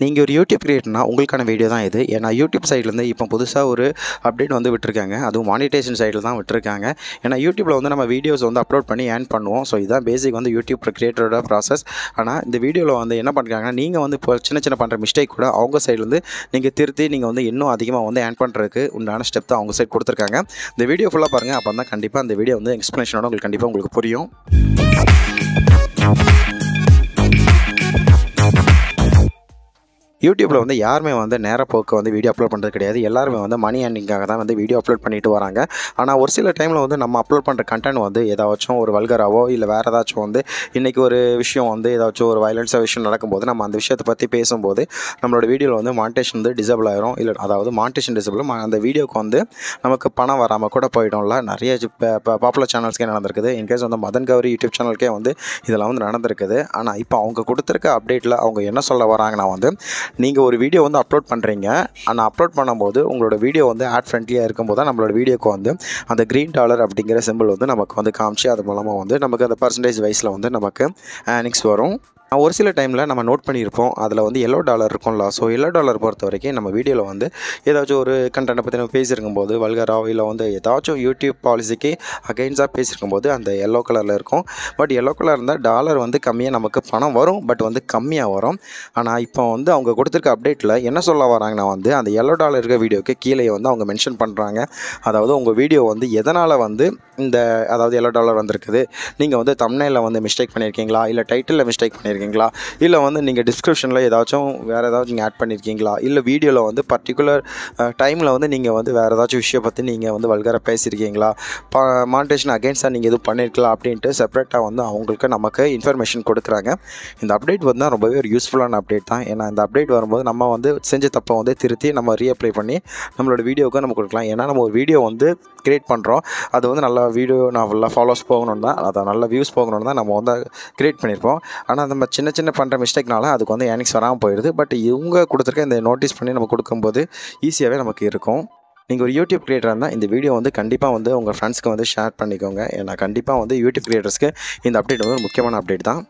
நீங்கள் ஒரு யூடியூப் கிரியேட்டர்னா உங்களுக்கான வீடியோ தான் இது. ஏன்னா யூடியூப் சைட்லேருந்து இப்போ புதுசாக ஒரு அப்டேட் வந்து விட்டுருக்காங்க. அதுவும் மானிட்டைசேஷன் சைடில் தான் விட்டுருக்காங்க. ஏன்னா யூடியூப்பில் வந்து நம்ம வீடியோஸ் வந்து அப்லோட் பண்ணி ஏர்ன் பண்ணுவோம். ஸோ இதுதான் பேசிக் வந்து யூடியூப் கிரியேட்டரோட ப்ராசஸ். ஆனால் இந்த வீடியோவில் வந்து என்ன பண்ணுறாங்கன்னா, நீங்கள் வந்து இப்போ சின்ன சின்ன பண்ணுற மிஸ்டேக் கூட அவங்க சைட்லேருந்து நீங்கள் திருத்தி நீங்கள் வந்து இன்னும் அதிகமாக வந்து ஏர்ன் பண்ணுறதுக்கு உண்டான ஸ்டெப் தான் அவங்க சைட் கொடுத்துருக்காங்க. இந்த வீடியோ ஃபுல்லாக பாருங்கள். அப்போ தான் கண்டிப்பாக அந்த வீடியோ வந்து எக்ஸ்ப்ளனேஷனோட உங்களுக்கு கண்டிப்பாக உங்களுக்கு புரியும். யூடியூப்பில் வந்து யாருமே வந்து நேரப்போக்கு வந்து வீடியோ அப்லோட் பண்ணுறது கிடையாது. எல்லாருமே வந்து மணி ஏர்னிங்காக தான் வந்து வீடியோ அப்லோட் பண்ணிட்டு வராங்க. ஆனால் ஒரு சில டைமில் வந்து நம்ம அப்லோட் பண்ணுற கண்டென்ட் வந்து ஏதாச்சும் ஒரு வல்கராவோ இல்லை வேறு ஏதாச்சும் வந்து இன்றைக்கி ஒரு விஷயம் வந்து ஏதாச்சும் ஒரு வயலன்ஸாக விஷயம் நடக்கும்போது நம்ம அந்த விஷயத்தை பற்றி பேசும்போது நம்மளோட வீடியோவில் வந்து மானிட்டேஷன் வந்து டிசேபிள் ஆயிரும். இல்லை அதாவது மானிட்டேஷன் டிசேபிள் அந்த வீடியோக்கு வந்து நமக்கு பணம் வராமல் கூட போயிடும்ல. நிறைய பாப்புலர் சேனல்ஸ்க்கே நடந்திருக்குது. இன்கேஸ் வந்து மதன் கௌரி யூடியூப் சேனலுக்கே வந்து இதெல்லாம் வந்து நடந்திருக்குது. ஆனால் இப்போ அவங்க கொடுத்துருக்க அப்டேட்டில் அவங்க என்ன சொல்ல வராங்கன்னா வந்து, நீங்கள் ஒரு வீடியோ வந்து அப்லோட் பண்ணுறீங்க. ஆனால் அப்லோட் பண்ணும்போது உங்களோட வீடியோ வந்து ஆட் ஃப்ரெண்ட்லியாக இருக்கும்போது தான் நம்மளோட வீடியோக்கு வந்து அந்த $green அப்படிங்கிற சிம்பிள் வந்து நமக்கு வந்து காமிச்சு அது மூலமாக வந்து நமக்கு அந்த பர்சன்டேஜ் வைஸில் வந்து நமக்கு ஏர்னிங்ஸ் வரும். ஒரு சில டைமில் நம்ம நோட் பண்ணியிருப்போம், அதில் வந்து $yellow இருக்கும்ல. ஸோ $yellow பொறுத்த வரைக்கும் நம்ம வீடியோவில் வந்து ஏதாச்சும் ஒரு கண்டென்ட்டை பற்றி நம்ம பேசியிருக்கும்போது வல்கராக இல்லை வந்து ஏதாச்சும் யூடியூப் பாலிசிக்கு அகைன்ஸ்டாக பேசியிருக்கும்போது அந்த yellow கலரில் இருக்கும். பட் yellow கலர் இருந்தால் டாலர் வந்து கம்மியாக நமக்கு பணம் வரும், பட் வந்து கம்மியாக வரும். ஆனால் இப்போ வந்து அவங்க கொடுத்துருக்க அப்டேட்டில் என்ன சொல்ல வராங்கன்னா வந்து அந்த $yellow இருக்க வீடியோக்கு கீழே வந்து அவங்க மென்ஷன் பண்ணுறாங்க. அதாவது உங்கள் வீடியோ வந்து எதனால் வந்து இந்த அதாவது $yellow வந்திருக்குது, நீங்கள் வந்து தம்ப்நெயிலில் வந்து மிஸ்டேக் பண்ணியிருக்கீங்களா, இல்லை டைட்டிலில் மிஸ்டேக் பண்ணியிருக்கீங்களா, இல்லை வந்து நீங்கள் டிஸ்கிரிப்ஷனில் ஏதாச்சும் வேறு ஏதாச்சும் நீங்கள் ஆட் பண்ணியிருக்கீங்களா, இல்லை வீடியோவில் வந்து பர்டிகுலர் டைமில் வந்து நீங்கள் வந்து வேறு ஏதாச்சும் விஷயம் பற்றி நீங்கள் வந்து வல்கராக பேசியிருக்கீங்களா, மானிட்டேஷன் அகைன்ஸ்டாக நீங்கள் எதுவும் பண்ணியிருக்கலாம் அப்படின்ட்டு செப்பரேட்டாக வந்து அவங்களுக்கு நமக்கு இன்ஃபர்மேஷன் கொடுக்குறாங்க. இந்த அப்டேட் வந்து ரொம்பவே ஒரு யூஸ்ஃபுல்லான அப்டேட் தான். ஏன்னா இந்த அப்டேட் வரும்போது நம்ம வந்து செஞ்ச தப்பை வந்து திருத்தி நம்ம ரீஅப்ளை பண்ணி நம்மளோட வீடியோவுக்கு நம்ம கொடுக்கலாம். ஏன்னா நம்ம ஒரு வீடியோ வந்து கிரியேட் பண்ணுறோம், அது வந்து நல்லா வீடியோ நான் ஃபுல்லாக ஃபாலோஸ் போகணுன்னு தான், அதை நல்ல வியூஸ் போகணுன்னு தான் நம்ம வந்து கிரியேட் பண்ணியிருப்போம். ஆனால் நம்ம சின்ன சின்ன பண்ணுற மிஸ்டேக்னால அதுக்கு வந்து ஏர்னிங்ஸ் வராமல் போயிடுது. பட் இவங்க கொடுத்துருக்க இந்த நோட்டீஸ் பண்ணி நம்ம கொடுக்கும்போது ஈஸியாகவே நமக்கு இருக்கும். நீங்கள் ஒரு யூடியூப் கிரியேட்டராக இருந்தால் இந்த வீடியோ வந்து கண்டிப்பாக வந்து உங்கள் ஃப்ரெண்ட்ஸ்க்கு வந்து ஷேர் பண்ணிக்கோங்க. ஏன்னா கண்டிப்பாக வந்து யூடியூப் கிரியேட்டர்ஸ்க்கு இந்த அப்டேட் வந்து ஒரு முக்கியமான அப்டேட் தான்.